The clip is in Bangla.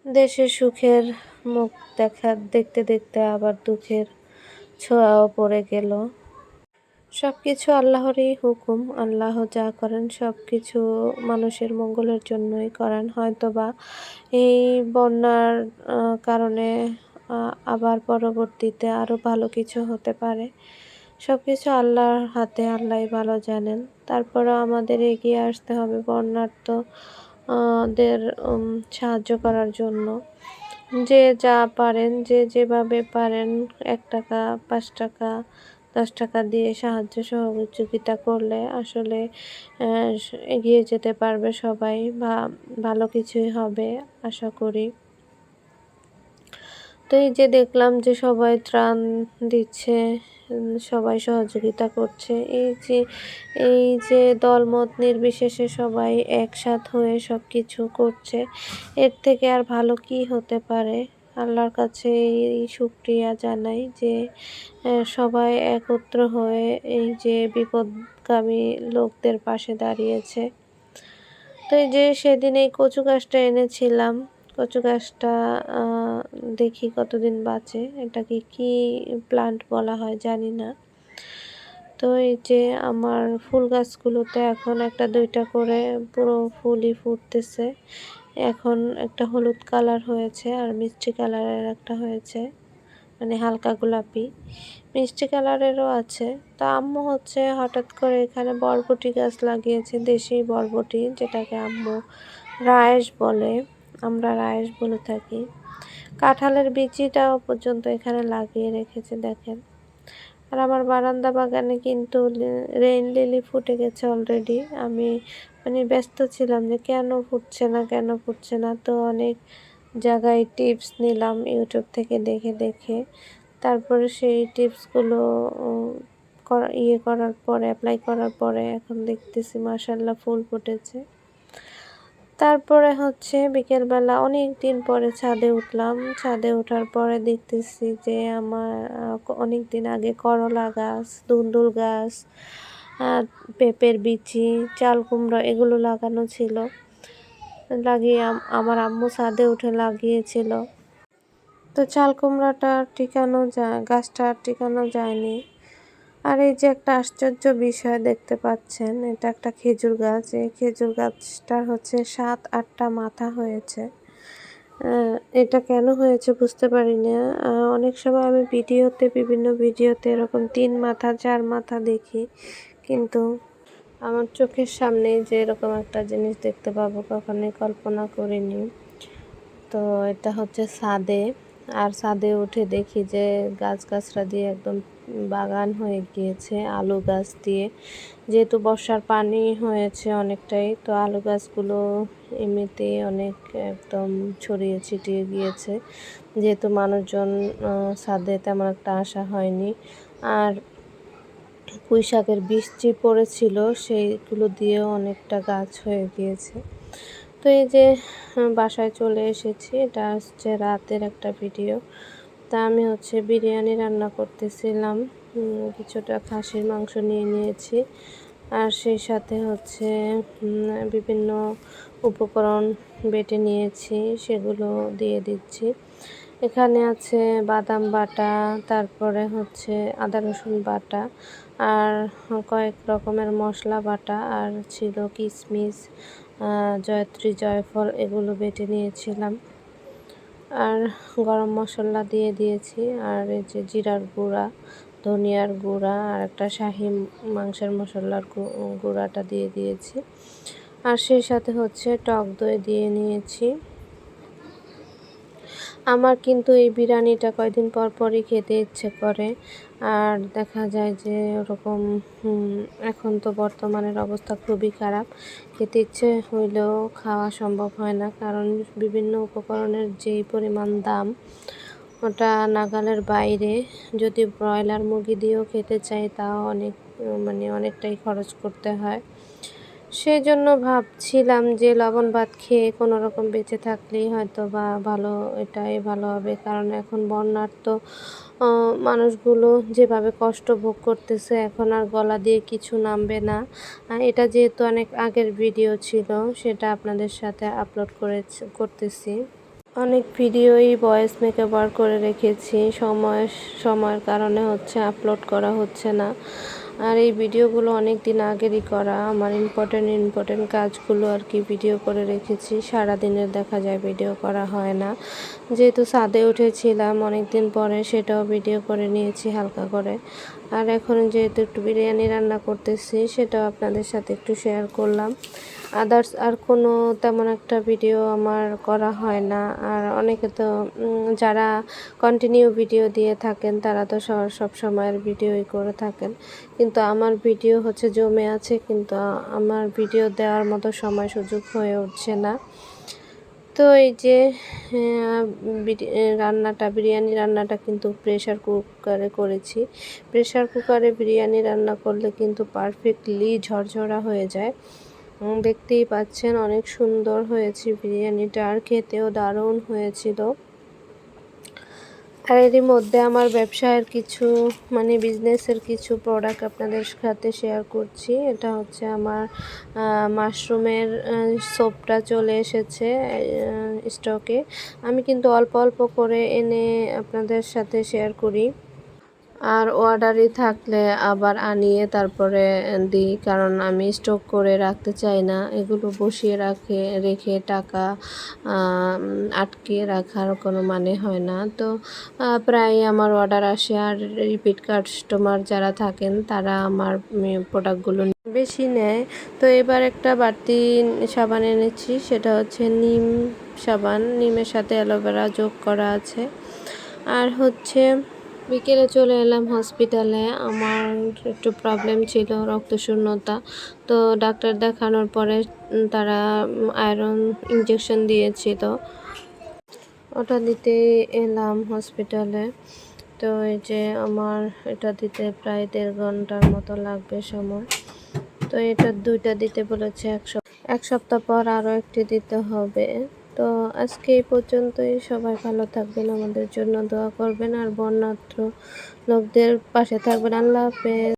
দেশের সুখের মুখ দেখতে দেখতে আবার দুঃখের ছোঁয়াও পড়ে গেল। সবকিছু আল্লাহরই হুকুম। আল্লাহ যা করেন সবকিছু মানুষের মঙ্গলের জন্যই করেন। হয়তোবা এই বন্যার কারণে আবার পরবর্তীতে আরও ভালো কিছু হতে পারে। সবকিছু আল্লাহর হাতে, আল্লাহই ভালো জানেন। তারপরেও আমাদের এগিয়ে আসতে হবে বন্যার্ত দের সাহায্য করার জন্য। যে যা পারেন, যে যেভাবে পারেন ১ টাকা, ৫ টাকা, ১০ টাকা দিয়ে সাহায্য সহযোগিতা করলে আসলে এগিয়ে যেতে পারবে সবাই, বা ভালো কিছুই হবে আশা করি। তো এই যে দেখলাম যে সবাই ত্রাণ দিচ্ছে, সবাই সহযোগিতা করছে। এই যে দলমত নির্বিশেষে সবাই একসাথ হয়ে সবকিছু করছে, এর থেকে আর ভালো কি হতে পারে? আল্লাহর কাছে এই শুকরিয়া জানাই যে সবাই একত্র হয়ে এই যে বিপদগামী লোকদের পাশে দাঁড়িয়েছে। তো এই যে সেদিন এই কচু গাছটা এনেছিলাম, কচু গাছটা দেখি কতদিন বাঁচে। এটাকে কি প্লান্ট বলা হয় জানি না। তো এই যে আমার ফুল গাছগুলোতে এখন ১টা ২টা করে পুরো ফুলই ফুটতেছে। এখন একটা হলুদ কালার হয়েছে আর মিষ্টি কালারের একটা হয়েছে, মানে হালকা গোলাপি। মিষ্টি কালারেরও আছে। তো আম্মু হচ্ছে হঠাৎ করে এখানে বরবটি গাছ লাগিয়েছে, দেশি বরবটি, যেটাকে আম্মু রায়েস বলে, আমরা রায়েস বলে থাকি। কাঁঠালের বিচিটাও পর্যন্ত এখানে লাগিয়ে রেখেছে দেখেন। আর আমার বারান্দা বাগানে কিন্তু রেইন লিলি ফুটে গেছে অলরেডি। আমি ব্যস্ত ছিলাম যে কেন ফুটছে না। তো অনেক জায়গায় টিপস নিলাম ইউটিউব থেকে দেখে। তারপরে সেই টিপসগুলো অ্যাপ্লাই করার পরে এখন দেখতেছি মাশাআল্লাহ ফুল ফুটেছে। তারপরে হচ্ছে বিকেলবেলা অনেক দিন পরে ছাদে উঠলাম। ছাদে ওঠার পরে দেখতেছি যে আমার অনেক দিন আগে করলা গাছ, ধুন্দুল গাছ, পেঁপের বিচি, চাল কুমড়া এগুলো লাগানো ছিল। আমার আম্মু ছাদে উঠে লাগিয়েছিল। তো চাল কুমড়াটা গাছটা টিকানো যায়নি। আর এই যে একটা আশ্চর্য বিষয় দেখতে পাচ্ছেন, এটা একটা খেজুর গাছ। এই খেজুর গাছটার হচ্ছে ৭-৮টা মাথা হয়েছে। এটা কেন হয়েছে বুঝতে পারি না। অনেক সময় আমি বিভিন্ন ভিডিওতে এরকম ৩ মাথা ৪ মাথা দেখি, কিন্তু আমার চোখের সামনেই যে এরকম একটা জিনিস দেখতে পাবো কখনোই কল্পনা করিনি। তো এটা হচ্ছে ছাদে, আর ছাদে উঠে দেখি যে গাছগাছরা দিয়ে একদম বাগান হয়ে গিয়েছে আলু গাছ দিয়ে। যেহেতু বর্ষার পানি হয়েছে অনেকটাই, তো আলু গাছগুলো এমনিতেই অনেক একদম ছড়িয়ে ছিটিয়ে গিয়েছে, যেহেতু মানুষজন ছাদে তেমন একটা আসা হয়নি। আর পুঁই শাকের বীজ যে পড়েছিল সেইগুলো দিয়েও অনেকটা গাছ হয়ে গিয়েছে। তো এই যে বাসায় চলে এসেছি, এটা হচ্ছে রাতের একটা ভিডিও। তা আমি হচ্ছে বিরিয়ানি রান্না করতেছিলাম। কিছুটা খাসির মাংস নিয়ে নিয়েছি, আর সেই সাথে হচ্ছে বিভিন্ন উপকরণ বেটে নিয়েছি, সেগুলো দিয়ে দিচ্ছি। এখানে আছে বাদাম বাটা, তারপরে হচ্ছে আদা রসুন বাটা, আর কয়েক রকমের মশলা বাটা, আর ছিল কিশমিশ, জয়ত্রী, জয়ফল, এগুলো বেটে নিয়েছিলাম। আর গরম মশলা দিয়ে দিয়েছি, আর এই যে জিরার গুঁড়া, ধনিয়ার গুঁড়া, আর একটা শাহি মাংসের মশলার গুঁড়াটা দিয়ে দিয়েছি। আর সেই সাথে হচ্ছে টক দই দিয়ে নিয়েছি। আমার কিন্তু এই বিরিয়ানিটা কয়দিন পর পরই খেতে ইচ্ছে করে, আর দেখা যায় যে ওরকম এখন তো বর্তমানের অবস্থা খুবই খারাপ, খেতে ইচ্ছে হইলেও খাওয়া সম্ভব হয় না, কারণ বিভিন্ন উপকরণের যেই পরিমাণ দাম, ওটা নাগালের বাইরে। যদি ব্রয়লার মুরগি দিয়েও খেতে চাই তাও অনেকটাই খরচ করতে হয়। সেই জন্য ভাবছিলাম যে লবণ ভাত খেয়ে কোনো রকম বেঁচে থাকলেই হয়তো বা এটাই ভালো হবে, কারণ এখন বন্যার্ত মানুষগুলো যেভাবে কষ্ট ভোগ করতেছে, এখন আর গলা দিয়ে কিছু নামবে না। এটা যেহেতু অনেক আগের ভিডিও ছিল, সেটা আপনাদের সাথে আপলোড করতেছি। অনেক ভিডিওই ভয়েস মেকওভার করে রেখেছি, সময়ের কারণে হচ্ছে আপলোড করা হচ্ছে না। আর এই ভিডিওগুলো অনেক দিন আগেরই করা, আমার ইম্পর্টেন্ট কাজগুলো আর কি ভিডিও করে রেখেছি। সারাদিনের দেখা যায় ভিডিও করা হয় না, যেহেতু ছাদে উঠেছিলাম অনেক দিন পরে, সেটাও ভিডিও করে নিয়েছি হালকা করে। আর এখন যেহেতু একটু বিরিয়ানি রান্না করতেছি, সেটাও আপনাদের সাথে একটু শেয়ার করলাম। আদার্স আর কোনো তেমন একটা ভিডিও আমার করা হয় না। আর অনেকে তো যারা কন্টিনিউ ভিডিও দিয়ে থাকেন তারা তো সব সময়ের ভিডিওই করে থাকেন, কিন্তু আমার ভিডিও হচ্ছে জমে আছে, কিন্তু আমার ভিডিও দেওয়ার মতো সময় সুযোগ হয়ে উঠছে না। তো এই যে বিরিয়ানি রান্নাটা কিন্তু প্রেশার কুকারে করেছি। প্রেশার কুকারে বিরিয়ানি রান্না করলে কিন্তু পারফেক্টলি ঝরঝরা হয়ে যায়। দেখতেই পাচ্ছেন অনেক সুন্দর হয়েছে বিরিয়ানিটা, আর খেতেও দারুণ হয়েছিল। আর এরই মধ্যে আমার ব্যবসায়ের কিছু বিজনেসের কিছু প্রোডাক্ট আপনাদের সাথে শেয়ার করছি। এটা হচ্ছে আমার মাশরুমের সোপটা চলে এসেছে স্টকে। আমি কিন্তু অল্প অল্প করে এনে আপনাদের সাথে শেয়ার করি, আর অর্ডারই থাকলে আবার আনিয়ে তারপরে দিই, কারণ আমি স্টক করে রাখতে চাই না। এগুলো বসিয়ে রেখে টাকা আটকে রাখার কোনো মানে হয় না। তো প্রায় আমার অর্ডার আসে, আর রিপিট কাস্টমার যারা থাকেন তারা আমার প্রোডাক্টগুলো বেশি নেয়। তো এবার একটা বাড়তি সাবান এনেছি, সেটা হচ্ছে নিম সাবান, নিমের সাথে অ্যালোভেরা যোগ করা আছে। আর হচ্ছে বিকেলে চলে এলাম হসপিটালে, আমার একটু প্রবলেম ছিল রক্তশূন্যতা। তো ডাক্তার দেখানোর পরে তারা আয়রন ইঞ্জেকশন দিয়েছিল, ওটা দিতে এলাম হসপিটালে। তো এই যে আমার এটা দিতে প্রায় 1.5 ঘন্টার মতো লাগবে সময়। তো এটা 2টা দিতে বলেছে, এক সপ্তাহ পর আরও একটি দিতে হবে। তো আজকে এই পর্যন্তই। সবাই ভালো থাকবেন, আমাদের জন্য দোয়া করবেন, আর বন্যার্থ লোকদের পাশে থাকবেন। আল্লাহ হাফেজ।